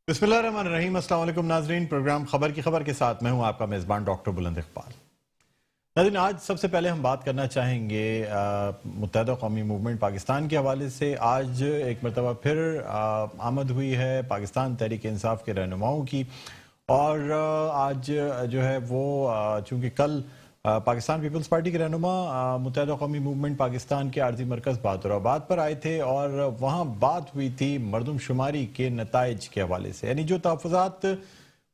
बिस्मिल्लाहिर्रहमानिर्रहीम। अस्सलाम वालेकुम नाजरीन। प्रोग्राम खबर की खबर के साथ मैं हूं आपका मेज़बान डॉक्टर बुलंद इकबाल। नाज़रीन, आज सबसे पहले हम बात करना चाहेंगे मुत्तहदा कौमी मूवमेंट पाकिस्तान के हवाले से। आज एक मरतबा फिर आमद हुई है पाकिस्तान तहरीक इंसाफ के रहनुमाओं की, और आज जो है वो चूँकि कल पाकिस्तान पीपल्स पार्टी के रहनुमा मुत्तहदा कौमी मूवमेंट पाकिस्तान के आर्जी मरकज़ बहादुराबाद पर आए थे, और वहाँ बात हुई थी मरदमशुमारी के नताइज के हवाले से, यानी जो तहफ़्फ़ुज़ात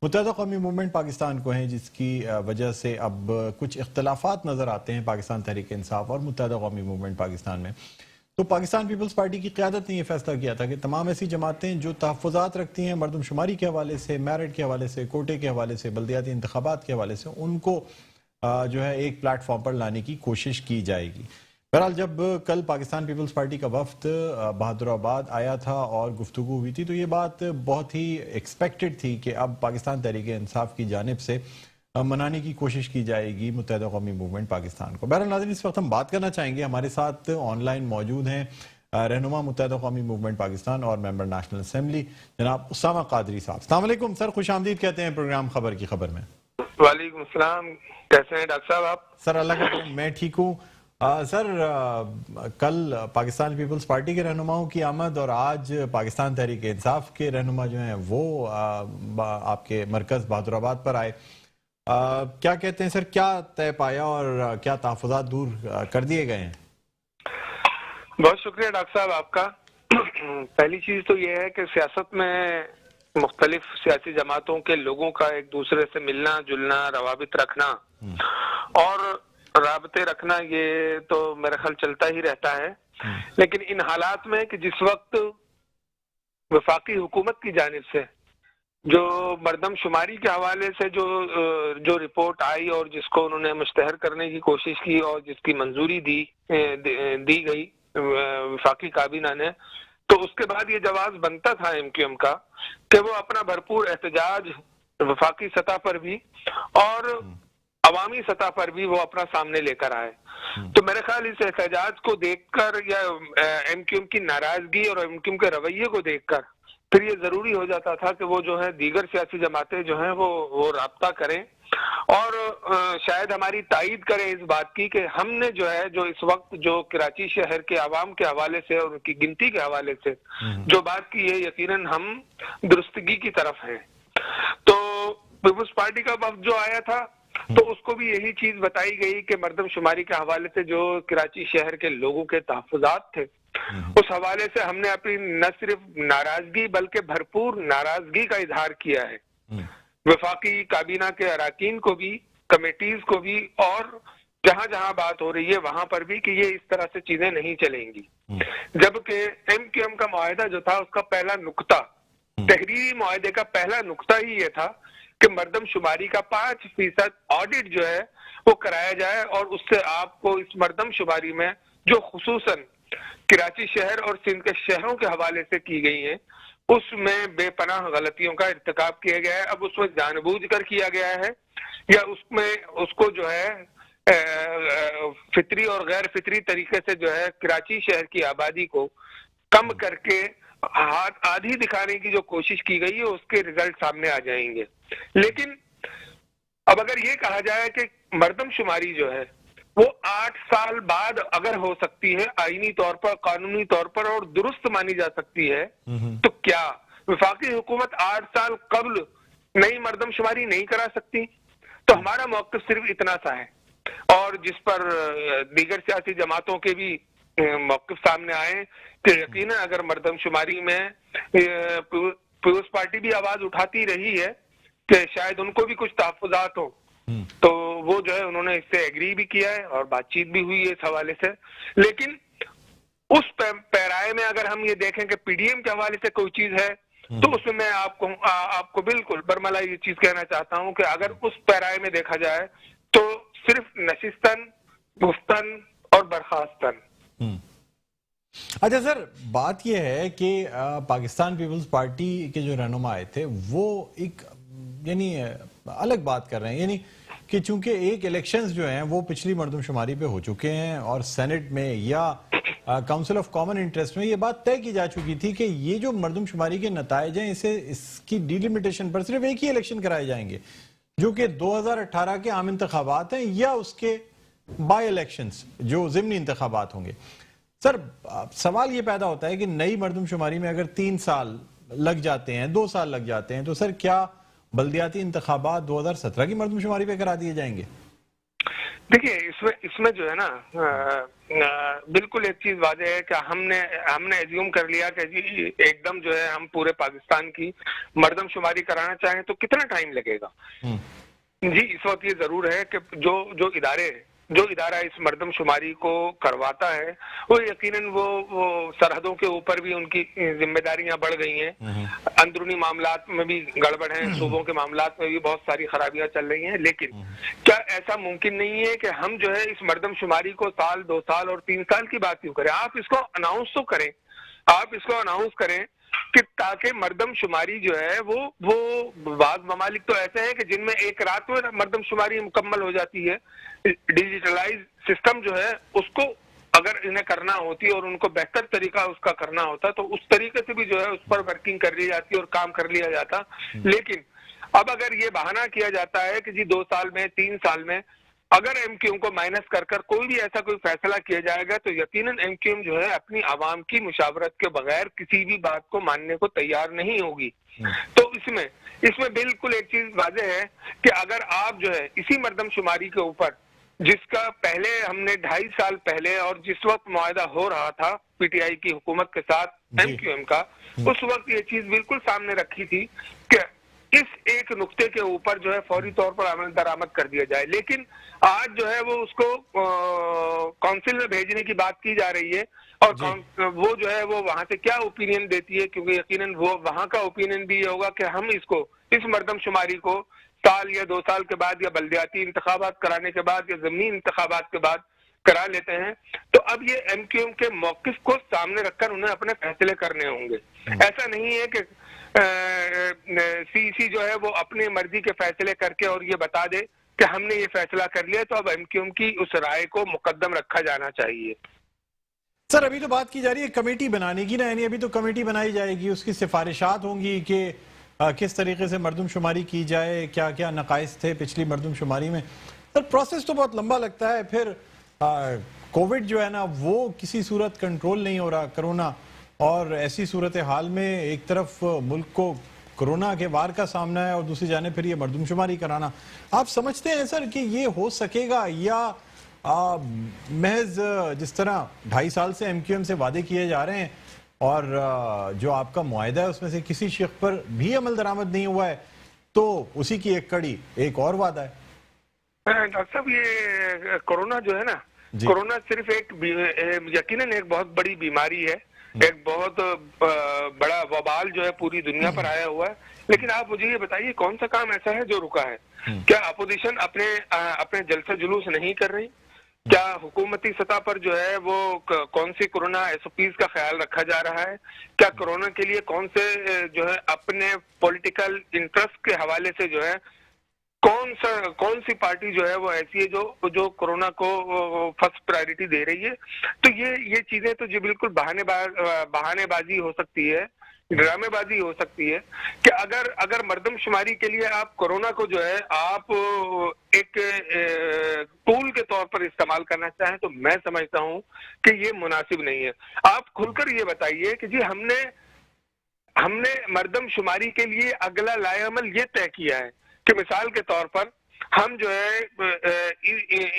मुत्तहदा कौमी मूवमेंट पाकिस्तान को हैं, जिसकी वजह से अब कुछ इख्तलाफात नज़र आते हैं पाकिस्तान तहरीक इंसाफ और मुत्तहदा कौमी मूवमेंट पाकिस्तान में। तो पाकिस्तान पीपल्स पार्टी की क़यादत ने यह फैसला किया था कि तमाम ऐसी जमातें जो तहफ़्फ़ुज़ात रखती हैं मरदमशुमारी के हवाले से, मेरिट के हवाले से, कोटे के हवाले से, बल्दियाती इंतखाबात के हवाले से, उनको जो है एक प्लेटफॉर्म पर लाने की कोशिश की जाएगी। बहरहाल, जब कल पाकिस्तान पीपल्स पार्टी का वफ्द बहादुराबाद आया था और गुफ्तगू हुई थी, तो ये बात बहुत ही एक्सपेक्टेड थी कि अब पाकिस्तान तहरीक इंसाफ की जानिब से मनाने की कोशिश की जाएगी मुत्तहदा कौमी मूवमेंट पाकिस्तान को। बहरहाल नाज़रीन, इस वक्त हम बात करना चाहेंगे, हमारे साथ ऑनलाइन मौजूद हैं रहनुमा मुत्तहदा कौमी मूवमेंट पाकिस्तान और मेंबर नेशनल असेंबली जनाब उसामा कादरी साहब। अस्सलाम वालेकुम सर, खुश आमदीद कहते हैं प्रोग्राम खबर की खबर में। वालेकुम सलाम, कैसे हैं डॉक्टर साहब आप? सर अल्लाह का करम, मैं ठीक हूँ। सर, कल पाकिस्तान पीपल्स पार्टी के रहनुमाओं की आमद और आज पाकिस्तान तहरीक इंसाफ के रहनुमा जो हैं वो आपके मरकज़ बहादुराबाद पर आए। क्या कहते हैं सर, क्या तय पाया और क्या तहफ़्फ़ुज़ात दूर कर दिए गए हैं? बहुत शुक्रिया डॉक्टर साहब आपका। पहली चीज तो ये है कि सियासत में मुख्तलिफ सियासी जमातों के लोगों का एक दूसरे से मिलना जुलना, रवाबित रखना और राबते रखना, ये तो मेरा ख्याल चलता ही रहता है। लेकिन इन हालात में कि जिस वक्त वफाकी हुकूमत की जानिब से जो मरदमशुमारी के हवाले से जो रिपोर्ट आई और जिसको उन्होंने मुश्तहर करने की कोशिश की और जिसकी मंजूरी दी गई वफाकी काबीना ने, तो उसके बाद ये जवाब बनता था एमक्यूएम का कि वो अपना भरपूर एहतजाज वफाकी सतह पर भी और अवामी सतह पर भी वो अपना सामने लेकर आए। तो मेरे ख्याल इस एहतजाज को देखकर या एमक्यूएम की नाराजगी और एमक्यूएम के रवैये को देखकर फिर ये जरूरी हो जाता था कि वो जो है दीगर सियासी जमातें जो हैं वो राब्ता करें और शायद हमारी तायीद करें इस बात की कि हमने जो है जो इस वक्त जो कराची शहर के आवाम के हवाले से और उनकी गिनती के हवाले से जो बात की है, यकीनन हम दुरुस्तगी की तरफ हैं। तो पीपल्स पार्टी का वक्त जो आया था तो उसको भी यही चीज बताई गई कि मरदमशुमारी के हवाले से जो कराची शहर के लोगों के तहफ़्फ़ुज़ात थे, उस हवाले से हमने अपनी न सिर्फ नाराजगी बल्कि भरपूर नाराजगी का इजहार किया है वफाकी काबीना के अराकीन को भी, कमेटीज को भी, और जहां जहां बात हो रही है वहां पर भी कि ये इस तरह से चीजें नहीं चलेंगी। जबकि एमक्यूएम का मुआहदा जो था उसका पहला नुक्ता, तहरीरी मुआहदे का पहला नुक्ता ही ये था कि मरदमशुमारी का 5% ऑडिट जो है वो कराया जाए और उससे आपको इस मरदमशुमारी में जो खुसूसन कराची शहर और सिंध के शहरों के हवाले से की गई है उसमें बेपनाह गलतियों का इर्तिकाब किया गया है। अब उसमें जानबूझकर किया गया है या उसमें उसको जो है फितरी और गैर फितरी तरीके से जो है कराची शहर की आबादी को कम करके हाथ आधी दिखाने की जो कोशिश की गई है उसके रिजल्ट सामने आ जाएंगे। लेकिन अब अगर ये कहा जाए कि मरदमशुमारी जो है वो 8 साल बाद अगर हो सकती है आईनी तौर पर, कानूनी तौर पर और दुरुस्त मानी जा सकती है, तो क्या वफाकी हुकूमत 8 साल कब्ल नई मरदमशुमारी नहीं करा सकती? तो हमारा मौक़िफ़ सिर्फ इतना सा है और जिस पर दीगर सियासी जमातों के भी मौक़िफ़ सामने आए कि यकीनन अगर मरदमशुमारी में पीपल्स पार्टी भी आवाज उठाती रही है कि शायद उनको भी कुछ तहफ़्फ़ुज़ात हो, तो वो जो है उन्होंने इससे एग्री भी किया है और बातचीत भी हुई है इस हवाले से। लेकिन उस पैराए में अगर हम ये देखें कि पीडीएम के हवाले से कोई चीज है तो उसमें मैं आपको बिल्कुल बरमला ये चीज कहना चाहता हूं कि अगर उस पैराए में देखा जाए तो सिर्फ नशिस्तन, गुफ्तन और बर्खास्तन। अच्छा सर, बात यह है कि पाकिस्तान पीपल्स पार्टी के जो रहनुमा आए थे वो एक यानी अलग बात कर रहे हैं, यानी कि चूंकि एक इलेक्शंस जो हैं वो पिछली मर्दमशुमारी पे हो चुके हैं और सेनेट में या काउंसिल ऑफ कॉमन इंटरेस्ट में ये बात तय की जा चुकी थी कि ये जो मर्दमशुमारी के नताइज हैं इसकी डिलिमिटेशन पर सिर्फ एक ही इलेक्शन कराए जाएंगे, जो कि 2018 के आम इंतखाबात हैं या उसके बाई इलेक्शंस जो ज़िमनी इंतखाबात होंगे। सर, सवाल ये पैदा होता है कि नई मर्दमशुमारी में अगर 3 साल लग जाते हैं, 2 साल लग जाते हैं, तो सर क्या बल्दियाती इंतखाबात 2017 की मर्दमशुमारी पे करा दिए जाएंगे? देखिए, इसमें जो है ना, बिल्कुल एक चीज वाज़ेह है कि हमने एज्यूम कर लिया कि जी एकदम जो है हम पूरे पाकिस्तान की मर्दमशुमारी कराना चाहें तो कितना टाइम लगेगा। जी, इस वक्त ये जरूर है कि जो इदारा इस मर्दमशुमारी को करवाता है वो यकीनन वो सरहदों के ऊपर भी उनकी जिम्मेदारियां बढ़ गई हैं, अंदरूनी मामलात में भी गड़बड़ है, सूबों के मामलात में भी बहुत सारी खराबियां चल रही हैं। लेकिन क्या ऐसा मुमकिन नहीं है कि हम जो है इस मर्दमशुमारी को साल, 2 साल और 3 साल की बात क्यों करें? आप इसको अनाउंस तो करें, आप इसको अनाउंस करें कि ताकि मर्दमशुमारी जो है वो बाज़ ममालिक तो ऐसे हैं कि जिनमें एक रात में मर्दमशुमारी मुकम्मल हो जाती है। डिजिटलाइज सिस्टम जो है उसको अगर इन्हें करना होती और उनको बेहतर तरीका उसका करना होता तो उस तरीके से भी जो है उस पर वर्किंग कर ली जाती और काम कर लिया जाता। लेकिन अब अगर ये बहाना किया जाता है कि जी 2 साल में, 3 साल में अगर एमक्यूएम को माइनस कर कोई भी ऐसा कोई फैसला किया जाएगा तो यकीनन एमक्यूएम जो है अपनी आवाम की मुशावरत के बगैर किसी भी बात को मानने को तैयार नहीं होगी। तो इसमें बिल्कुल एक चीज वाज़ेह है कि अगर आप जो है इसी मर्दमशुमारी के ऊपर, जिसका पहले हमने 2.5 साल पहले और जिस वक्त मुआहदा हो रहा था पीटीआई की हुकूमत के साथ एमक्यूएम का, उस वक्त ये चीज बिल्कुल सामने रखी थी कि इस एक नुक्ते के ऊपर जो है फौरी तौर पर अमल दरामद कर दिया जाए। लेकिन आज जो है वो उसको काउंसिल में भेजने की बात की जा रही है और वो जो है वो वहां से क्या ओपिनियन देती है, क्योंकि यकीनन वो वहां का ओपिनियन भी ये होगा कि हम इस मर्दमशुमारी को साल या 2 साल के बाद या बल्दियाती इंतखाबात कराने के बाद या ज़मीनी इंतखाबात के बाद करा लेते हैं। तो अब ये एमक्यूएम के मौकिफ को सामने रखकर उन्हें अपने फैसले करने होंगे। ऐसा नहीं है कि सीईसी जो है वो अपनी मर्जी के फैसले करके और ये बता दे कि हमने ये फैसला कर लिया, तो अब एमक्यूएम की उस राय को मुकद्दम रखा जाना चाहिए। सर, अभी तो बात की जा रही है कमेटी बनाने की ना, यानी अभी तो कमेटी बनाई जाएगी, उसकी सिफारिशात होंगी कि किस तरीके से मर्दमशुमारी की जाए, क्या क्या नकाइस थे पिछली मर्दमशुमारी में। सर, प्रोसेस तो बहुत लंबा लगता है। फिर कोविड जो है ना वो किसी सूरत कंट्रोल नहीं हो रहा, कोरोना, और ऐसी सूरत हाल में एक तरफ मुल्क को कोरोना के वार का सामना है और दूसरी जाने फिर ये मर्दमशुमारी कराना। आप समझते हैं सर कि ये हो सकेगा या महज जिस तरह 2.5 साल से एमक्यूएम से वादे किए जा रहे हैं और जो आपका मुआहदा है उसमें से किसी शेख पर भी अमल दरामद नहीं हुआ है, तो उसी की एक कड़ी एक और वादा है? डॉक्टर साहब, ये कोरोना जो है ना, कोरोना सिर्फ यकीनन एक बहुत बड़ी बीमारी है, एक बहुत बड़ा वबाल जो है पूरी दुनिया पर आया हुआ है। लेकिन आप मुझे ये बताइए कौन सा काम ऐसा है जो रुका है? क्या अपोजिशन अपने जलसा जुलूस नहीं कर रही? क्या हुकूमती सतह पर जो है वो कौन सी कोरोना एसओपीज का ख्याल रखा जा रहा है? क्या कोरोना के लिए कौन से जो है अपने पॉलिटिकल इंटरेस्ट के हवाले से जो है कौन सी पार्टी जो है वो ऐसी है जो कोरोना को फर्स्ट प्रायोरिटी दे रही है? तो ये चीजें तो जो बिल्कुल बहानेबाजी हो सकती है, ड्रामेबाजी हो सकती है कि अगर मर्दमशुमारी के लिए आप कोरोना को जो है आप एक टूल के तौर पर इस्तेमाल करना चाहें तो मैं समझता हूं कि ये मुनासिब नहीं है। आप खुलकर ये बताइए कि जी हमने मर्दमशुमारी के लिए अगला लाएअमल ये तय किया है कि मिसाल के तौर पर हम जो है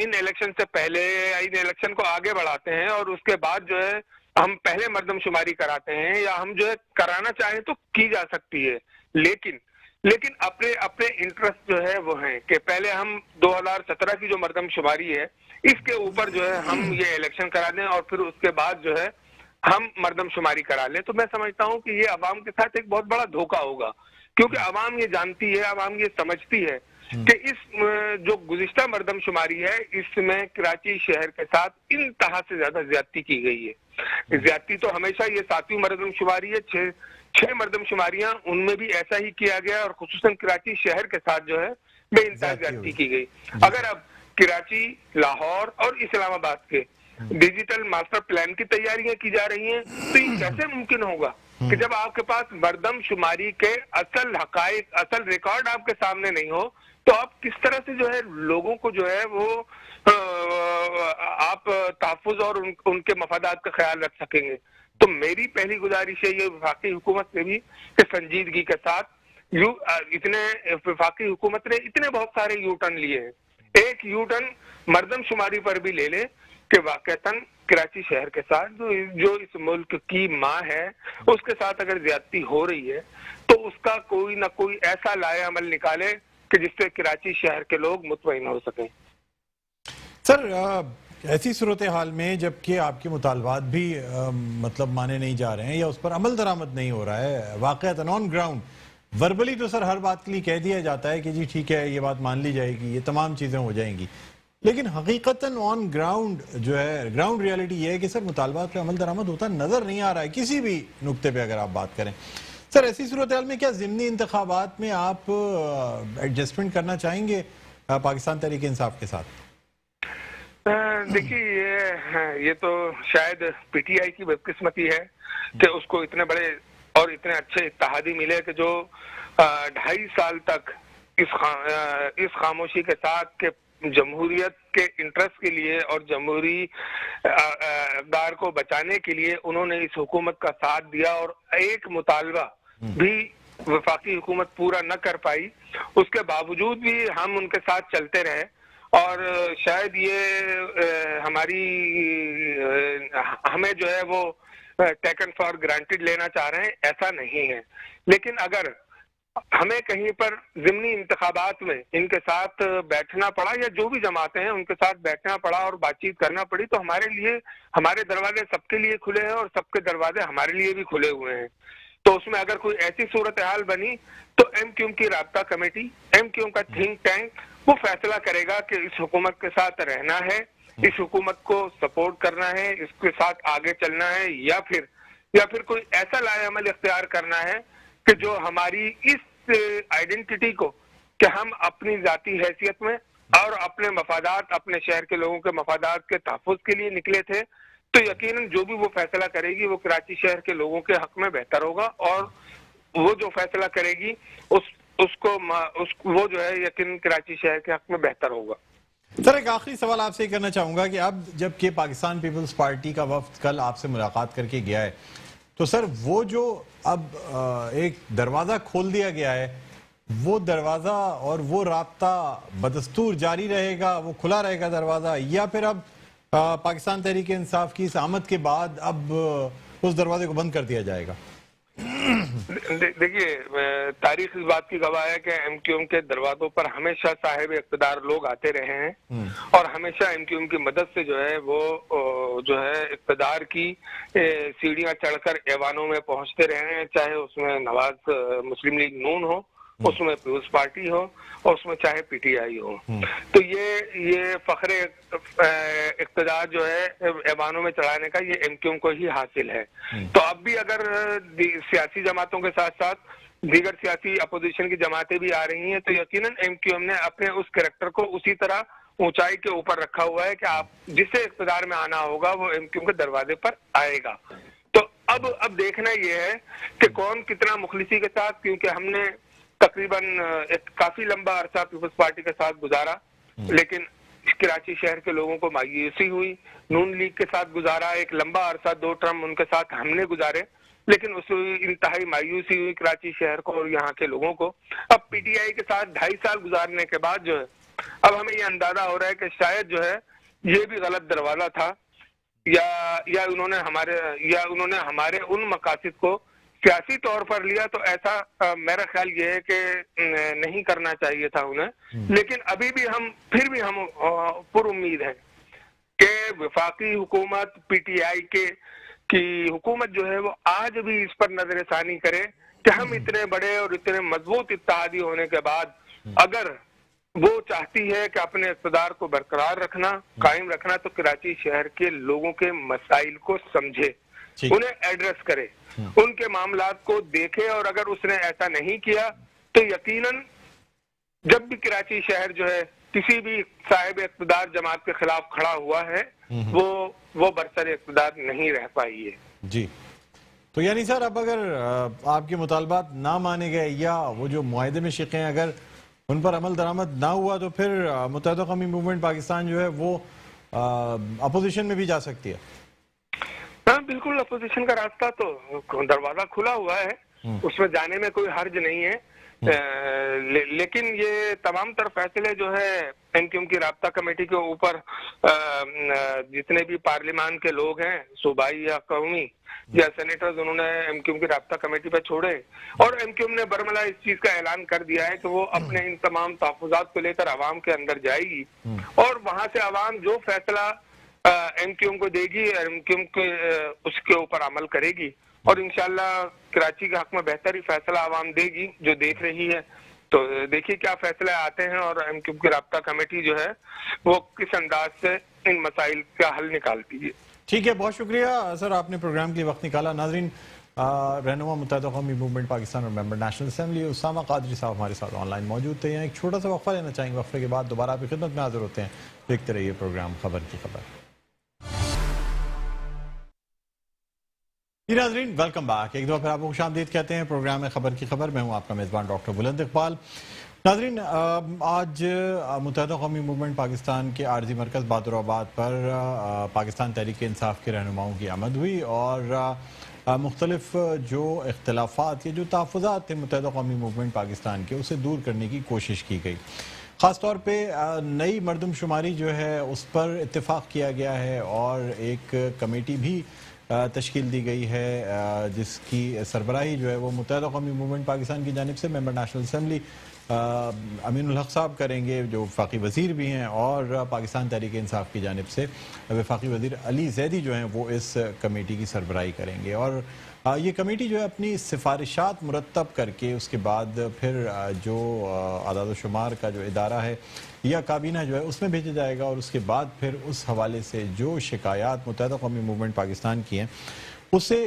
इन इलेक्शन से पहले इन इलेक्शन को आगे बढ़ाते हैं और उसके बाद जो है हम पहले मर्दमशुमारी कराते हैं, या हम जो है कराना चाहें तो की जा सकती है। लेकिन अपने इंटरेस्ट जो है वो है कि पहले हम 2017 की जो मर्दमशुमारी है इसके ऊपर जो है हम ये इलेक्शन करा दें और फिर उसके बाद जो है हम मर्दमशुमारी करा लें। तो मैं समझता हूं कि ये अवाम के साथ एक बहुत बड़ा धोखा होगा, क्योंकि अवाम ये जानती है, अवाम ये समझती है कि इस जो गुज़िश्ता मर्दमशुमारी है इसमें कराची शहर के साथ इंतहा से ज्यादा ज्यादती की गई है। ज्यादती तो हमेशा ये 7वीं मर्दमशुमारी है, 6 मर्दमशुमारियां उनमें भी ऐसा ही किया गया और खुसूसन कराची शहर के साथ जो है बेइंतहा ज्यादती की गई। अगर अब कराची, लाहौर और इस्लामाबाद के डिजिटल मास्टर प्लान की तैयारियां की जा रही हैं, तो ये कैसे मुमकिन होगा कि जब आपके पास मरदमशुमारी के असल हकाइक, असल रिकॉर्ड आपके सामने नहीं हो, तो आप किस तरह से जो है लोगों को जो है वो आप तहफ़्फ़ुज़ और उनके मफादात का ख्याल रख सकेंगे। तो मेरी पहली गुजारिश है ये वफाकी हुकूमत से भी कि संजीदगी के साथ इतने वफाकी हुकूमत ने इतने बहुत सारे यू टर्न लिए हैं, एक यू टर्न मरदमशुमारी पर भी ले ले कि वाकईतन कराची शहर के साथ जो इस मुल्क की माँ है उसके साथ अगर ज्यादती हो रही है तो उसका कोई ना कोई ऐसा लाए अमल निकाले कि जिससे कराची शहर के लोग मुतमईन हो सकें। सर, ऐसी सूरत हाल में जबकि आपके मुतालबात भी मतलब माने नहीं जा रहे हैं या उस पर अमल दरामद नहीं हो रहा है, वाकईतन ऑन ग्राउंड वर्बली तो सर हर बात के लिए कह दिया जाता है कि जी ठीक है, ये बात मान ली जाएगी, ये तमाम चीज़ें हो जाएंगी, लेकिन हकीकतन ऑन ग्राउंड जो है, ग्राउंड रियलिटी ये है कि सर मुतालबात पे अमल दरामद होता नजर नहीं आ रहा है किसी भी नुक्ते पे अगर आप बात करें। सर, ऐसी सूरत हाल में क्या ज़िमनी इंतखाबात में आप एडजस्टमेंट करना चाहेंगे पाकिस्तान तहरीक इंसाफ के साथ? देखिए, ये तो शायद पीटीआई की बदकिस्मती है कि उसको इतने बड़े और इतने अच्छे इत्तेहादी मिले कि जो 2.5 साल तक इस खामोशी के साथ के जमहूरियत के इंटरेस्ट के लिए और जमहूरी इक़्तिदार को बचाने के लिए उन्होंने इस हुकूमत का साथ दिया और एक मुतालबा भी वफाकी हुकूमत पूरा न कर पाई, उसके बावजूद भी हम उनके साथ चलते रहे और शायद ये हमें जो है वो टेकन फॉर ग्रांटेड लेना चाह रहे हैं, ऐसा नहीं है। लेकिन अगर हमें कहीं पर ज़िमनी इंतखाबात में इनके साथ बैठना पड़ा या जो भी जमाते हैं उनके साथ बैठना पड़ा और बातचीत करना पड़ी, तो हमारे लिए हमारे दरवाजे सबके लिए खुले हैं और सबके दरवाजे हमारे लिए भी खुले हुए हैं। तो उसमें अगर कोई ऐसी सूरत हाल बनी तो एमक्यूएम की राब्ता कमेटी, एमक्यूएम का थिंक टैंक वो फैसला करेगा कि इस हुकूमत के साथ रहना है, इस हुकूमत को सपोर्ट करना है, इसके साथ आगे चलना है या फिर कोई ऐसा लाए अमल इख्तियार करना है कि जो हमारी इस आइडेंटिटी को कि हम अपनी जाती हैसियत में और अपने मफादात, अपने शहर के लोगों के मफादात के तहफ़्फ़ुज़ के लिए निकले थे, तो यकीनन जो भी वो फैसला करेगी वो कराची शहर के लोगों के हक में बेहतर होगा और वो जो फैसला करेगी वो जो है यकीनन कराची शहर के हक में बेहतर होगा। सर, एक आखिरी सवाल आपसे करना चाहूंगा कि अब जबकि पाकिस्तान पीपल्स पार्टी का वफ्द कल आपसे मुलाकात करके गया है, तो सर वो जो अब एक दरवाजा खोल दिया गया है, वो दरवाजा और वो राब्ता बदस्तूर जारी रहेगा, वो खुला रहेगा दरवाजा, या फिर अब पाकिस्तान तहरीक इंसाफ की इस आमद के बाद अब उस दरवाजे को बंद कर दिया जाएगा? देखिए, तारीख इस बात की गवाह है कि एमक्यूएम के दरवाजों पर हमेशा साहिब इक़्तिदार लोग आते रहे हैं और हमेशा एमक्यूएम की मदद से जो है वो जो है इक़्तिदार की सीढ़ियां चढ़कर ऐवानों में पहुंचते रहे हैं, चाहे उसमें नवाज मुस्लिम लीग नून हो, उसमें पीपुल्स पार्टी हो और उसमें चाहे पीटीआई हो। तो ये फखरे इक़्तिदार जो है ऐवानों में चढ़ाने का ये एमक्यूएम को ही हासिल है। तो अब भी अगर सियासी जमातों के साथ साथ दीगर सियासी अपोजिशन की जमातें भी आ रही हैं, तो यकीनन एमक्यूएम ने अपने उस कैरेक्टर को उसी तरह ऊंचाई के ऊपर रखा हुआ है कि आप जिसे इक़्तिदार में आना होगा वो एमक्यूएम के दरवाजे पर आएगा। तो अब देखना यह है कि कौन कितना मुखलिसी के साथ, क्योंकि हमने तकरीबन एक काफी लंबा अरसा पीपल्स पार्टी के साथ गुजारा, लेकिन कराची शहर के लोगों को मायूसी हुई। नून लीग के साथ गुजारा, एक लंबा अरसा 2 टर्म उनके साथ हमने गुजारे, लेकिन उसमें इंतहाई मायूसी हुई कराची शहर को और यहाँ के लोगों को। अब पीटीआई के साथ 2.5 साल गुजारने के बाद जो है अब हमें ये अंदाजा हो रहा है कि शायद जो है ये भी गलत दरवाजा था या उन्होंने हमारे उन मकासद को सियासी तौर पर लिया, तो ऐसा मेरा ख्याल ये है कि नहीं करना चाहिए था उन्हें। लेकिन फिर भी हम पुरुम्मीद हैं कि वफाकी हुकूमत पीटीआई की हुकूमत जो है वो आज भी इस पर नजरसानी करे कि हम इतने बड़े और इतने मजबूत इत्तेहादी होने के बाद अगर वो चाहती है कि अपने इक़्तिदार को बरकरार रखना, कायम रखना, तो कराची शहर के लोगों के मसाइल को समझे, उन्हें एड्रेस करे, उनके मामलात को देखे, और अगर उसने ऐसा नहीं किया तो यकीनन जब भी कराची शहर जो है किसी भी साहिब इक़्तिदार जमात के खिलाफ खड़ा हुआ है, वो बरसर इक़्तिदार नहीं रह पाई है। जी, तो यानी सर अब अगर आपके मुतालबात ना माने गए या वो जो मुआहदे में शिक़े हैं अगर उन पर अमल दरामद ना हुआ तो फिर मुत्तहिदा कौमी मूवमेंट पाकिस्तान जो है वो अपोजिशन में भी जा सकती है। हाँ बिल्कुल, अपोजिशन का रास्ता तो दरवाजा खुला हुआ है, उसमें जाने में कोई हर्ज नहीं है। लेकिन ये तमाम तर फैसले जो है एमक्यूएम की राब्ता कमेटी के ऊपर जितने भी पार्लिमान के लोग हैं, सूबाई या कौमी या सेनेटर्स, उन्होंने एमक्यूएम की राब्ता कमेटी पे छोड़े और एमक्यूएम ने बरमला इस चीज का ऐलान कर दिया है कि वो अपने इन तमाम तहफ़्फ़ुज़ात को लेकर अवाम के अंदर जाएगी और वहां से अवाम जो फैसला एमक्यूएम को देगी, एमक्यूएम के उसके ऊपर अमल करेगी और इंशाल्लाह कराची के हक में बेहतर ही फैसला आवाम देगी जो देख रही है। तो देखिए क्या फैसले आते हैं और एमक्यूएम की राब्ता कमेटी जो है वो किस अंदाज से इन मसाइल का हल निकालती है। ठीक है, बहुत शुक्रिया सर, आपने प्रोग्राम के लिए वक्त निकाला। नाजरीन, रहनुमा मुत्तहिदा कौमी मूवमेंट पाकिस्तान और member national assembly Usama Qadri साहब हमारे साथ ऑनलाइन मौजूद थे। यहाँ एक छोटा सा वक्फा लेना चाहेंगे, वक्फे के बाद दोबारा आपकी खिदमत में हाजिर होते हैं। देखते रहिए प्रोग्राम खबर की खबर। नाज़रीन, वेलकम बैक। एक दो फिर आपको खुशामदीद कहते हैं प्रोग्राम में खबर की खबर। मैं हूं आपका मेज़बान डॉक्टर बुलंद इकबाल। नाज़रीन, आज मुत्तहिदा कौमी मूवमेंट पाकिस्तान के आर्जी मरकज़ बहादुराबाद पर पाकिस्तान तहरीक इंसाफ के रहनुमाओं की आमद हुई और मुख्तलिफ जो इख्तलाफात या जो तहफ़्फ़ुज़ात थे मुत्तहिदा कौमी मूवमेंट पाकिस्तान के, उसे दूर करने की कोशिश की गई। ख़ास तौर पे नई मरदमशुमारी जो है उस पर इत्तेफाक किया गया है और एक कमेटी भी तश्कील दी गई है जिसकी सरबराही जो है वो मुत्तहिदा कौमी मूवमेंट पाकिस्तान की जानिब से मेंबर नेशनल असेंबली अमीनुल हक साहब करेंगे, जो वफाकी वज़ीर भी हैं, और पाकिस्तान तहरीक इंसाफ की जानिब से वफाकी वज़ीर अली ज़ैदी जो हैं वो इस कमेटी की सरबराही करेंगे। और ये कमेटी जो है अपनी सिफारिशात मुरतब करके उसके बाद फिर जो आदाद शुमार का जो इदारा है या काबीना जो है उसमें भेजा जाएगा और उसके बाद फिर उस हवाले से जो शिकायत मुत्तहिदा कौमी मूवमेंट पाकिस्तान की हैं उसे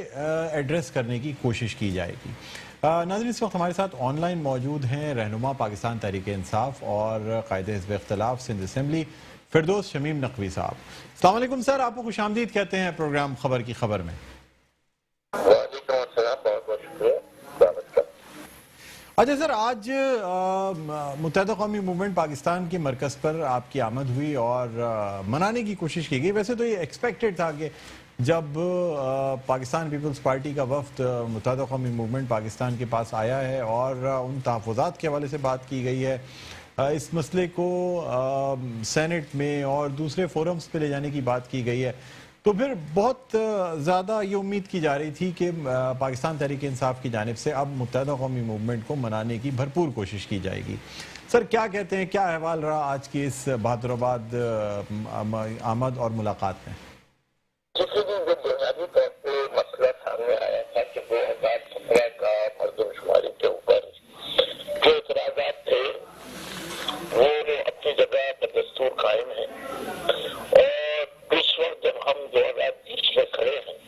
एड्रेस करने की कोशिश की जाएगी। नाज़रीन, इस वक्त हमारे साथ ऑनलाइन मौजूद हैं रहनुमा पाकिस्तान तहरीक इंसाफ और कायदे हिज़्ब इख्तिलाफ सिंध असेंबली फिरदौस शमीम नकवी साहब। अस्सलाम वालेकुम सर, आपको खुशामदीद कहते हैं प्रोग्राम खबर की खबर में। अच्छा सर, आज मुत्तहिदा कौमी मूवमेंट पाकिस्तान के मरकज़ पर आपकी आमद हुई और मनाने की कोशिश की गई। वैसे तो ये एक्सपेक्टेड था कि जब पाकिस्तान पीपल्स पार्टी का वफ्द मुत्तहिदा कौमी मूवमेंट पाकिस्तान के पास आया है और उन तहफ़्फ़ुज़ात के हवाले से बात की गई है, इस मसले को सेनेट में और दूसरे फोरम्स पे ले जाने की बात की गई है, तो फिर बहुत ज़्यादा ये उम्मीद की जा रही थी कि पाकिस्तान तहरीक इंसाफ की जानिब से अब मुत्तहिदा कौमी मूवमेंट को मनाने की भरपूर कोशिश की जाएगी। सर, क्या कहते हैं, क्या अहवाल रहा आज की इस बहादुराबाद आमद और मुलाकात में? बुनियादी तौर पे मसला सामने आया था कि 2017 का मरदमशुमारी के ऊपर जो इतराज़ात थे वो अपनी जगह बदस्तूर कायम है और इस वक्त जब हम 2020 में खड़े हैं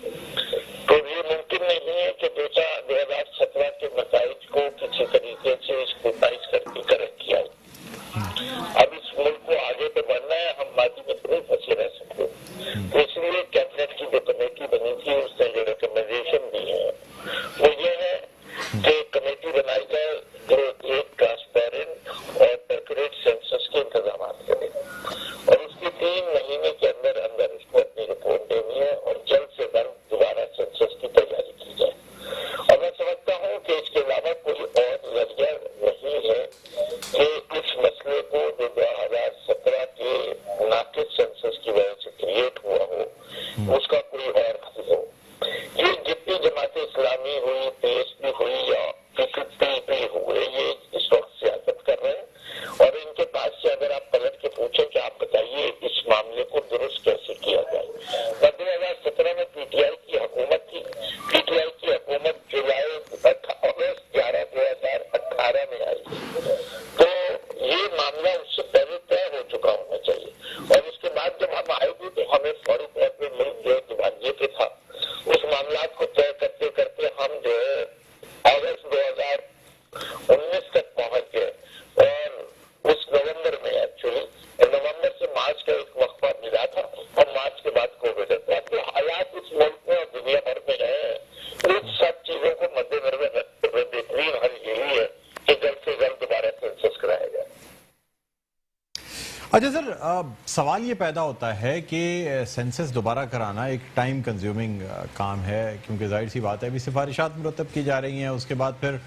तो ये मुमकिन नहीं है कि 2017 के नताइज को किसी तरीके से स्क्रूटाइज करके करेक्ट किया जाए। अब इस मुल्क को आगे तो बढ़ना है, हम माजी में नहीं फंसे रह सकते। अच्छा सर, सवाल ये पैदा होता है कि सेंसस दोबारा कराना एक टाइम कंज्यूमिंग काम है, क्योंकि जाहिर सी बात है अभी सिफारिशात मुरतब की जा रही हैं, उसके बाद फिर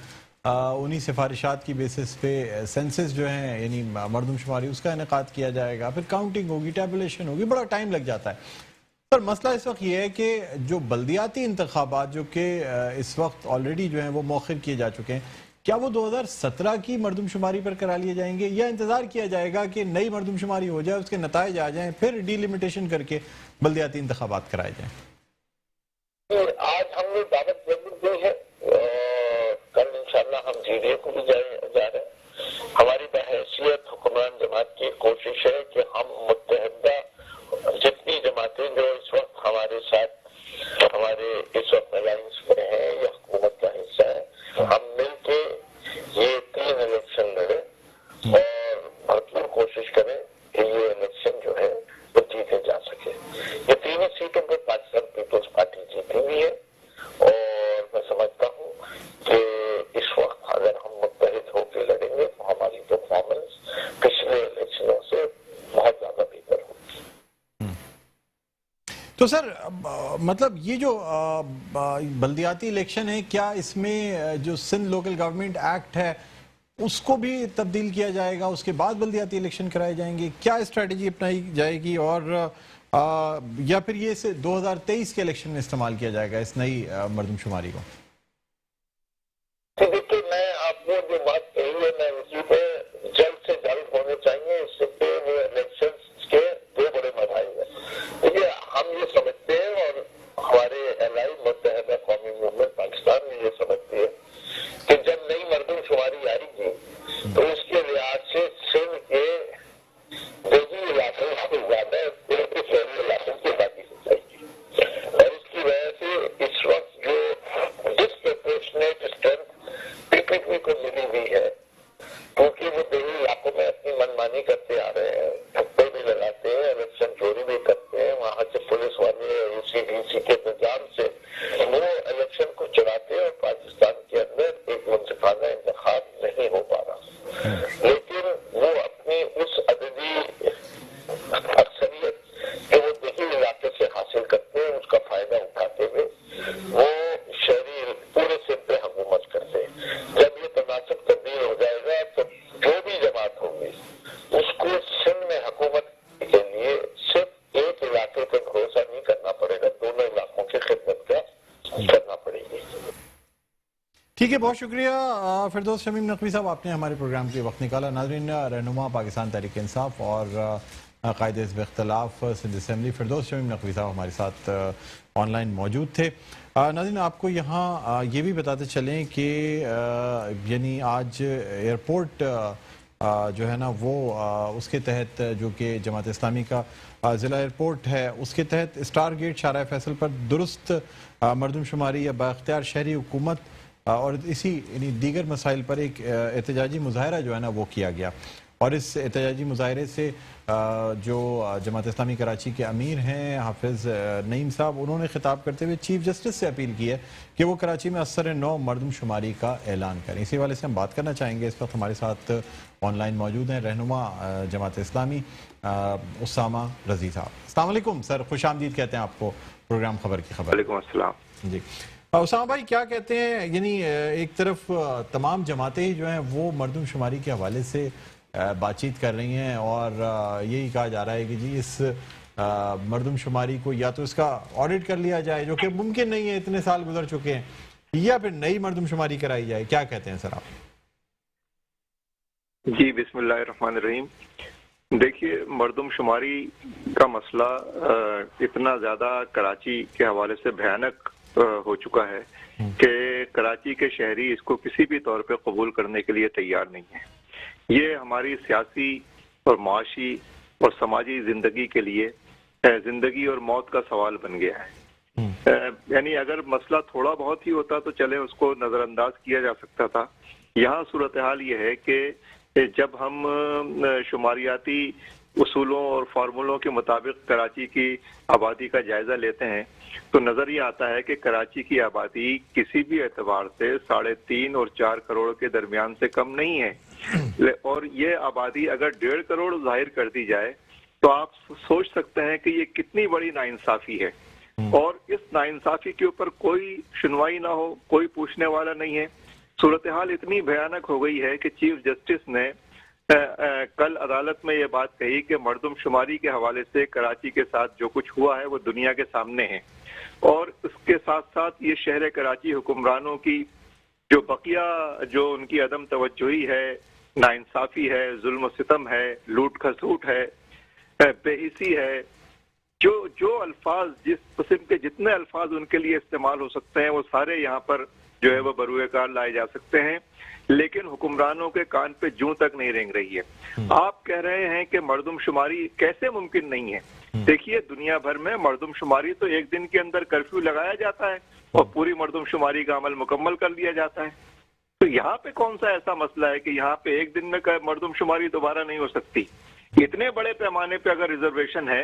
उन्हीं सिफारिशात की बेसिस पे सेंसस जो है यानी मरदमशुमारी उसका इनेकाद किया जाएगा, फिर काउंटिंग होगी, टैबुलेशन होगी, बड़ा टाइम लग जाता है। पर मसला इस वक्त ये है कि जो बल्दियाती इंतखाबात जो कि इस वक्त ऑलरेडी जो हैं वो मौखिर किए जा चुके हैं, क्या वो 2017 की मरदमशुमारी पर करा लिए जाएंगे या इंतजार किया जाएगा कि नई मरदमशुमारी हो जाए, उसके नताइज आ जाएं, फिर डीलिमिटेशन करके बल्दियाती इंतखाबात कराए जाएं? आज हमने दावत जरूर दी है, कल इंशाल्लाह हम जीडीए को भी जा रहे हैं। हमारी बहैसियत हुक्मरान जमात की कोशिश है कि हम मुत्तहिदा जितनी जमातें जो इस वक्त हमारे साथ हमारे इस वक्त अलायंस में है या हुकूमत का हिस्सा है, हम मिलके ये 3 इलेक्शन लड़े और भरपूर कोशिश करें कि ये इलेक्शन जो है वो जीते जा सके। ये 3 सीटों पर पाकिस्तान पीपल्स पार्टी जीती हुई है और मैं समझता हूँ कि इस वक्त अगर हम मुत्तहिद होकर लड़ेंगे तो हमारी परफॉर्मेंस पिछले इलेक्शनों से बहुत ज्यादा बेहतर होगी। तो सर मतलब ये जो बल्दियाती इलेक्शन है, क्या इसमें जो सिंध लोकल गवर्नमेंट एक्ट है उसको भी तब्दील किया जाएगा, उसके बाद बल्दियाती इलेक्शन कराए जाएंगे? क्या स्ट्रेटजी अपनाई जाएगी और या फिर ये 2023 के इलेक्शन में इस्तेमाल किया जाएगा इस नई मरदमशुमारी को? देखिए, मैं आपको जो बात कही है मैं उसी पे जल्द से जल्द होने चाहिए। इससे वो इलेक्शन के 2 बड़े मसाइल हैं। देखिए, हम ये समझते हैं और हमारे एलाई मुत्तहिदा कौमी मूवमेंट पाकिस्तान में ये समझती है कि जब नई मरदमशुमारी आएगी तो उसके लिहाज से सिंध के देगी इलाकों से ज्यादा शहरी इलाकों की आबादी हो जाएगी और इसकी वजह से इस वक्त जो डिस्प्रपोर्शनेट स्ट्रेंथ पीपीपी को मिली हुई है, क्योंकि वो देही इलाकों में अपनी मनमानी करते आ रहे हैं, ठप्पे भी लगाते हैं, इलेक्शन चोरी भी करते हैं, वहां से पुलिस वाले यूसीडीसी के निजाम से वो इलेक्शन को चलाते हैं और पाकिस्तान के अंदर एक मुंसिफाना इंतखाब नहीं हो पा रहा। लेकिन वो अपनी उस अददी अक्सरियत जो वो देही इलाके से हासिल करते हैं उसका फायदा उठाते हुए वो शहरी पूरे सिंध पे हुकूमत करते हैं। जब ये तनासब तब्दील हो जाएगा तो जो भी जमात होगी उसको सिंध में हुकूमत के लिए सिर्फ एक इलाके पर भरोसा नहीं करना पड़ेगा, दोनों इलाकों की खिदमत का करना पड़ेगी। ठीक है, बहुत शुक्रिया फिरदौस शमीम नकवी साहब, आपने हमारे प्रोग्राम के लिए वक्त निकाला। नाज़रीन, रहनुमा पाकिस्तान तहरीक इंसाफ और कायद हिज़्ब इख्तिलाफ सिंध असेंबली फिरदौस शमीम नकवी साहब हमारे साथ ऑनलाइन मौजूद थे। नाज़रीन, आपको यहाँ ये भी बताते चलें कि यानी आज एयरपोर्ट जो है ना वो उसके तहत जो कि जमात इस्लामी का ज़िला एयरपोर्ट है उसके तहत स्टार गेट शाहराह फैसल पर दुरुस्त मरदमशुमारी या बाख्तियार शहरी हुकूमत और इसी यानी दीगर मसाइल पर एक एहतजाजी मुजाहरा जो है ना वो किया गया। और इस एहतजाजी मुजाहरे से जो जमात इस्लामी कराची के अमीर हैं हाफिज़ नईम साहब, उन्होंने खिताब करते हुए चीफ जस्टिस से अपील की है कि वो कराची में असर 9 मरदमशुमारी का ऐलान करें। इसी वाले से हम बात करना चाहेंगे। इस वक्त हमारे साथ ऑनलाइन मौजूद हैं रहनुमा जमात इस्लामी उसामा रजी साहब। अस्सलाम वालेकुम सर, खुश आमदीद कहते हैं आपको प्रोग्राम खबर की खबर। वालेकुम अस्सलाम जी उसामा भाई, क्या कहते हैं, यानी एक तरफ तमाम जमातें जो हैं वो मरदमशुमारी के हवाले से बातचीत कर रही हैं और यही कहा जा रहा है कि जी इस मरदमशुमारी को या तो इसका ऑडिट कर लिया जाए, जो कि मुमकिन नहीं है, इतने साल गुजर चुके हैं, या फिर नई मरदमशुमारी कराई जाए। क्या कहते हैं सर आप? जी बिस्मिल्लाहिर्रहमानिर्रहीम। देखिए, मरदमशुमारी का मसला इतना ज्यादा कराची के हवाले से भयानक हो चुका है कि कराची के शहरी इसको किसी भी तौर पे कबूल करने के लिए तैयार नहीं है। ये हमारी सियासी और माशी और समाजी जिंदगी के लिए जिंदगी और मौत का सवाल बन गया है। यानी अगर मसला थोड़ा बहुत ही होता तो चले, उसको नजरअंदाज किया जा सकता था। यहाँ सूरत हाल ये है कि जब हम शुमारियाती उसूलों और फार्मूलों के मुताबिक कराची की आबादी का जायजा लेते हैं तो नजर ये आता है कि कराची की आबादी किसी भी एतबार से 3.5 और 4 करोड़ के दरमियान से कम नहीं है। और ये आबादी अगर 1.5 करोड़ जाहिर कर दी जाए तो आप सोच सकते हैं कि ये कितनी बड़ी नाइंसाफी है। और इस नाइंसाफी के ऊपर कोई सुनवाई ना हो, कोई पूछने वाला नहीं है। सूरत हाल इतनी भयानक हो गई है कि चीफ जस्टिस ने कल अदालत में ये बात कही कि मर्दमशुमारी के हवाले से कराची के साथ जो कुछ हुआ है वो दुनिया के सामने है। और उसके साथ साथ ये शहर कराची हुक्मरानों की जो बकिया जो उनकी अदम तवज्जोही है, नाइंसाफी है, जुल्म सितम है, लूट खसूट है, बेहिसी है, जो अल्फाज जिस किस्म के जितने अल्फाज उनके लिए इस्तेमाल हो सकते हैं वो सारे यहाँ पर जो है वो बरूए कार लाए जा सकते हैं। लेकिन हुक्मरानों के कान पे जूं तक नहीं रेंग रही है। आप कह रहे हैं कि मर्दमशुमारी कैसे मुमकिन नहीं है। देखिए दुनिया भर में मर्दमशुमारी तो एक दिन के अंदर कर्फ्यू लगाया जाता है और पूरी मर्दमशुमारी का अमल मुकम्मल कर लिया जाता है। तो यहाँ पे कौन सा ऐसा मसला है कि यहाँ पे एक दिन में मर्दमशुमारी दोबारा नहीं हो सकती। इतने बड़े पैमाने पे अगर रिजर्वेशन है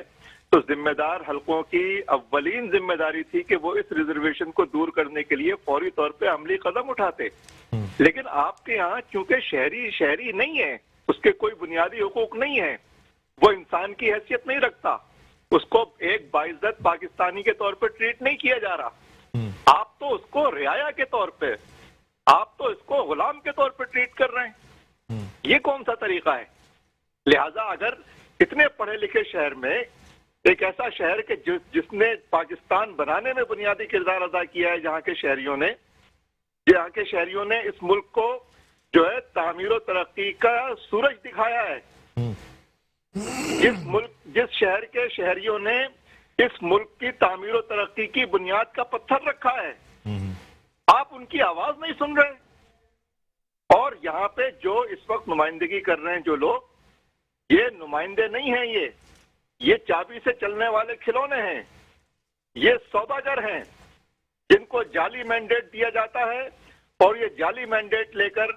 तो जिम्मेदार हलकों की अव्वलीन जिम्मेदारी थी कि वो इस रिजर्वेशन को दूर करने के लिए फौरी तौर पे अमली कदम उठाते। लेकिन आपके यहाँ चूंकि शहरी नहीं है, उसके कोई बुनियादी हुकूक नहीं है, वो इंसान की हैसियत नहीं रखता, उसको एक बाइज्जत पाकिस्तानी के तौर पे ट्रीट नहीं किया जा रहा। आप तो उसको रियाया के तौर पे, आप तो इसको गुलाम के तौर पे ट्रीट कर रहे हैं। ये कौन सा तरीका है। लिहाजा अगर इतने पढ़े लिखे शहर में एक ऐसा शहर के जिसने पाकिस्तान बनाने में बुनियादी किरदार अदा किया है, जहाँ के शहरियों ने इस मुल्क को जो है तामीर और तरक्की का सूरज दिखाया है, जिस शहर के शहरियों ने इस मुल्क की तामीर और तरक्की की बुनियाद का पत्थर रखा है, आप उनकी आवाज नहीं सुन रहे। और यहाँ पे जो इस वक्त नुमाइंदगी कर रहे हैं जो लोग, ये नुमाइंदे नहीं हैं, ये चाबी से चलने वाले खिलौने हैं, ये सौदागर हैं जिनको जाली मैंडेट दिया जाता है और ये जाली मैंडेट लेकर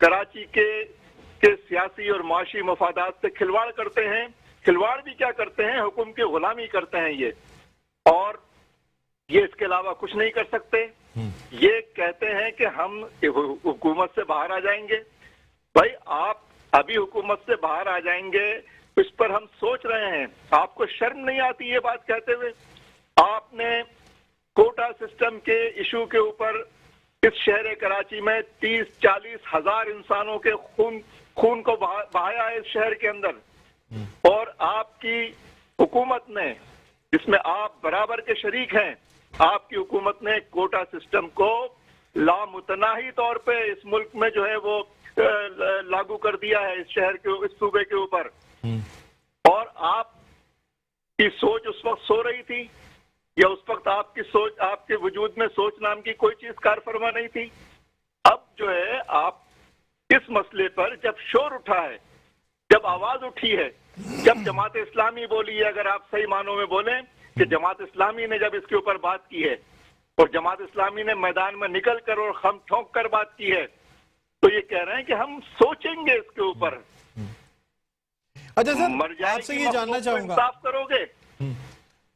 कराची के सियासी और माशी मफादात से खिलवाड़ करते हैं। खिलवाड़ भी क्या करते हैं, हुक्म की गुलामी करते हैं ये, और ये इसके अलावा कुछ नहीं कर सकते। ये कहते हैं कि हम हुकूमत से बाहर आ जाएंगे। भाई आप अभी हुकूमत से बाहर आ जाएंगे, इस पर हम सोच रहे हैं। आपको शर्म नहीं आती ये बात कहते हुए। आपने कोटा सिस्टम के इशू के ऊपर इस शहर कराची में 30-40 हजार इंसानों के खून को बहाया है इस शहर के अंदर, और आपकी हुकूमत ने, जिसमें आप बराबर के शरीक हैं, आपकी हुकूमत ने कोटा सिस्टम को लामुतनाही तौर पे इस मुल्क में जो है वो लागू कर दिया है इस शहर के, इस सूबे के ऊपर। और आपकी सोच उस वक्त सो रही थी, या उस वक्त आपकी सोच, आपके वजूद में सोच नाम की कोई चीज कार फरमा नहीं थी। अब जो है आप इस मसले पर जब शोर उठा है, जब आवाज उठी है, जब जमात इस्लामी बोली है, अगर आप सही मानों में बोलें कि जमात इस्लामी ने जब इसके ऊपर बात की है और जमात इस्लामी ने मैदान में निकल कर और खम ठोंक कर बात की है, तो ये कह रहे हैं कि हम सोचेंगे इसके ऊपर। अच्छा सर, आपसे ये जानना चाहूंगा, साफ करोगे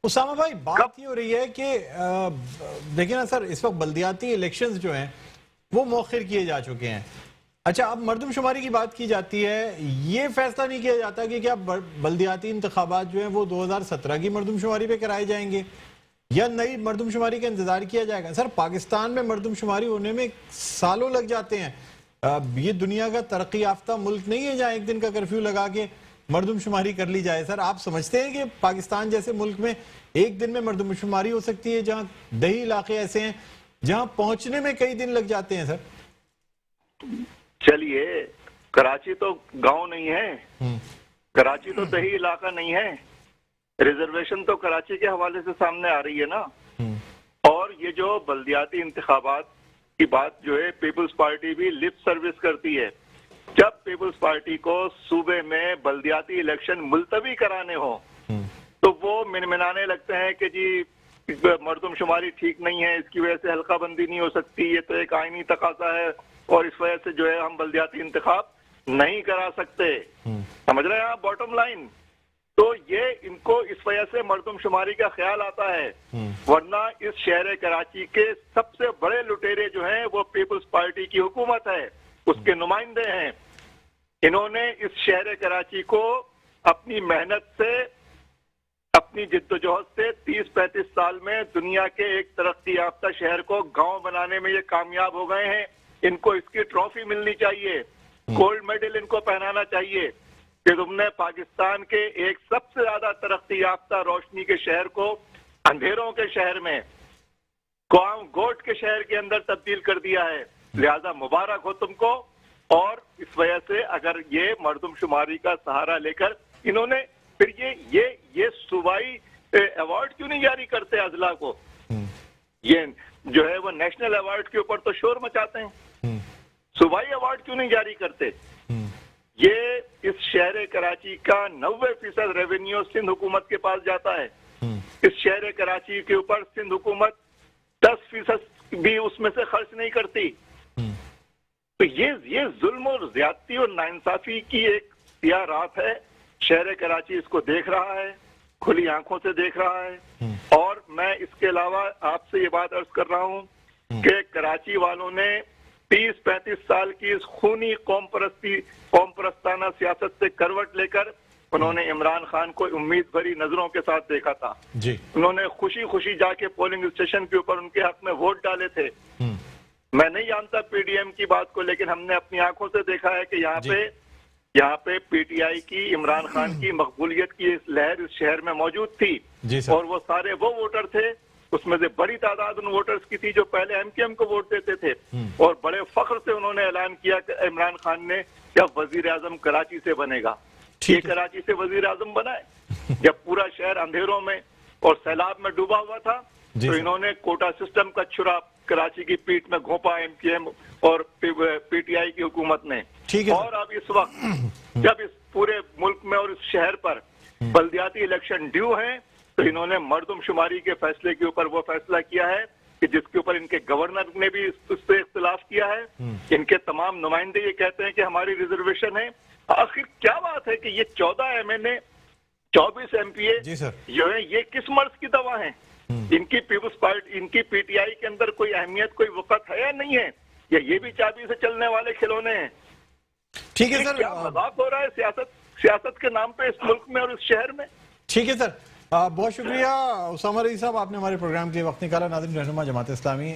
उसामा भाई, बात ये हो रही है कि देखिए ना सर, इस वक्त बल्दियाती इलेक्शंस जो हैं वो मौखिर किए जा चुके हैं। अच्छा, अब मर्दमशुमारी की बात की जाती है, ये फैसला नहीं किया जाता कि क्या बल्दियाती इंतखाबात जो हैं वो 2017 की मर्दमशुमारी पे कराए जाएंगे या नई मर्दमशुमारी का इंतजार किया जाएगा। सर, पाकिस्तान में मर्दमशुमारी होने में सालों लग जाते हैं। ये दुनिया का तरक्की याफ्ता मुल्क नहीं है जहाँ एक दिन का कर्फ्यू लगा के मर्दमशुमारी कर ली जाए। सर, आप समझते हैं कि पाकिस्तान जैसे मुल्क में एक दिन में मर्दमशुमारी हो सकती है, जहाँ दही इलाके ऐसे हैं जहाँ पहुंचने में कई दिन लग जाते हैं। सर चलिए, कराची तो गांव नहीं है, कराची तो दही इलाका नहीं है। रिजर्वेशन तो कराची के हवाले से सामने आ रही है ना। और ये जो बल्दियाती इंतखाबात की बात जो है, पीपल्स पार्टी भी लिप सर्विस करती है। जब पीपल्स पार्टी को सूबे में बल्दियाती इलेक्शन मुलतवी कराने हो तो वो मिनमिनाने लगते हैं कि जी मर्दमशुमारी ठीक नहीं है, इसकी वजह से हल्का बंदी नहीं हो सकती, ये तो एक आईनी तकाजा है और इस वजह से जो है हम बल्दियाती इंतखाब नहीं करा सकते। समझ रहे हैं आप बॉटम लाइन। तो ये इनको इस वजह से मर्दमशुमारी का ख्याल आता है, वरना इस शहर कराची के सबसे बड़े लुटेरे जो हैं वो पीपल्स पार्टी की हुकूमत है, उसके नुमाइंदे हैं। इन्होंने इस शहर कराची को अपनी मेहनत से, अपनी जिद्दोजहद से 30-35 साल में दुनिया के एक तरक्की याफ्ता शहर को गांव बनाने में ये कामयाब हो गए हैं। इनको इसकी ट्रॉफी मिलनी चाहिए, गोल्ड मेडल इनको पहनाना चाहिए कि तुमने पाकिस्तान के एक सबसे ज्यादा तरक्की याफ्ता रोशनी के शहर को अंधेरों के शहर में, गांव गोट के शहर के अंदर तब्दील कर दिया है। लिहाजा मुबारक हो तुमको। और इस वजह से अगर ये मर्दमशुमारी का सहारा लेकर इन्होंने फिर ये सूबाई अवार्ड क्यों नहीं जारी करते अजला को? ये जो है वो नेशनल अवार्ड के ऊपर तो शोर मचाते हैं, सूबाई अवार्ड क्यों नहीं जारी करते? ये इस शहर कराची का 90% रेवेन्यू सिंध हुकूमत के पास जाता है। इस शहर कराची के ऊपर सिंध हुकूमत 10% भी उसमें से खर्च नहीं करती। तो ये जुल्म और ज्यादती और नाइंसाफी की एक सियाह रात है। शहर कराची इसको देख रहा है, खुली आंखों से देख रहा है। और मैं इसके अलावा आपसे ये बात अर्ज कर रहा हूं कि कराची वालों ने 30-35 साल की इस खूनी कौम परस्ताना सियासत से करवट लेकर उन्होंने इमरान खान को उम्मीद भरी नजरों के साथ देखा था जी। उन्होंने खुशी खुशी जाके पोलिंग स्टेशन के ऊपर उनके हक में वोट डाले थे। मैं नहीं जानता पीडीएम की बात को, लेकिन हमने अपनी आंखों से देखा है कि यहाँ पे पीटीआई की, इमरान खान की मकबूलियत की इस लहर इस शहर में मौजूद थी। और वो सारे वो वोटर थे, उसमें से बड़ी तादाद उन वोटर्स की थी जो पहले एमकेएम को वोट देते थे। और बड़े फख्र से उन्होंने ऐलान किया कि इमरान खान ने जब वजीर आजम कराची से बनेगा, ये कराची से वजीर आजम बना है। जब पूरा शहर अंधेरों में और सैलाब में डूबा हुआ था तो इन्होंने कोटा सिस्टम का छुरा कराची की पीठ में घोंपा एमकेएम और पीटीआई की हुकूमत ने। और अब इस वक्त जब इस पूरे मुल्क में और इस शहर पर बल्दियाती इलेक्शन ड्यू हैं, तो इन्होंने मर्दमशुमारी के फैसले के ऊपर वो फैसला किया है कि जिसके ऊपर इनके गवर्नर ने भी उससे इख्तिलाफ किया है। इनके तमाम नुमाइंदे ये कहते हैं कि हमारी रिजर्वेशन है। आखिर क्या बात है कि ये 14 एमएनए, 24 एमपीए जो है, ये किस मर्ज की दवा है? इनकी पीपुल्स पार्टी, इनकी पीटीआई के अंदर कोई अहमियत, कोई वक़्त है या नहीं है? या ये भी चाबी से चलने वाले खिलौने हैं? ठीक है सर, क्या मजाक हो रहा है सियासत के नाम पे इस मुल्क में और इस शहर में? ठीक है सर, बहुत शुक्रिया उसामा रज़ी साहब, आपने हमारे प्रोग्राम के वक्त निकाला। नाज़रीन, रहनुमा जमात इस्लामी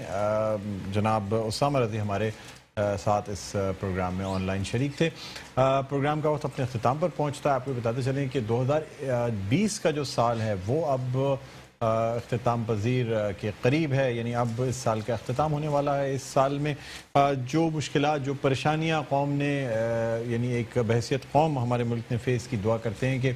जनाब उसामा रज़ी हमारे साथ इस प्रोग्राम में ऑनलाइन शरीक थे। प्रोग्राम का वक्त अपने अख्ताम पर पहुंचता है। आपको बताते चलें कि 2020 का जो साल है वो अब अख्ताम पजीर के करीब है, यानी अब इस साल का अख्ताम होने वाला है। इस साल में जो मुश्किलात, जो परेशानियां कौम ने, यानी एक बहसियत कौम हमारे मुल्क ने फेस की, दुआ करते हैं कि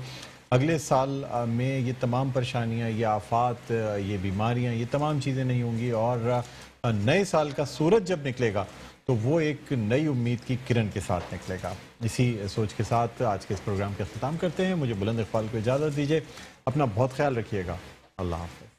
अगले साल में ये तमाम परेशानियां, ये आफात, ये बीमारियां, ये तमाम चीज़ें नहीं होंगी। और नए साल का सूरज जब निकलेगा तो वो एक नई उम्मीद की किरण के साथ निकलेगा। इसी सोच के साथ आज के इस प्रोग्राम का अख्ताम करते हैं। मुझे बुलंद इकबाल को इजाज़त दीजिए। अपना बहुत ख्याल रखिएगा। अल्लाह हाफ़िज़।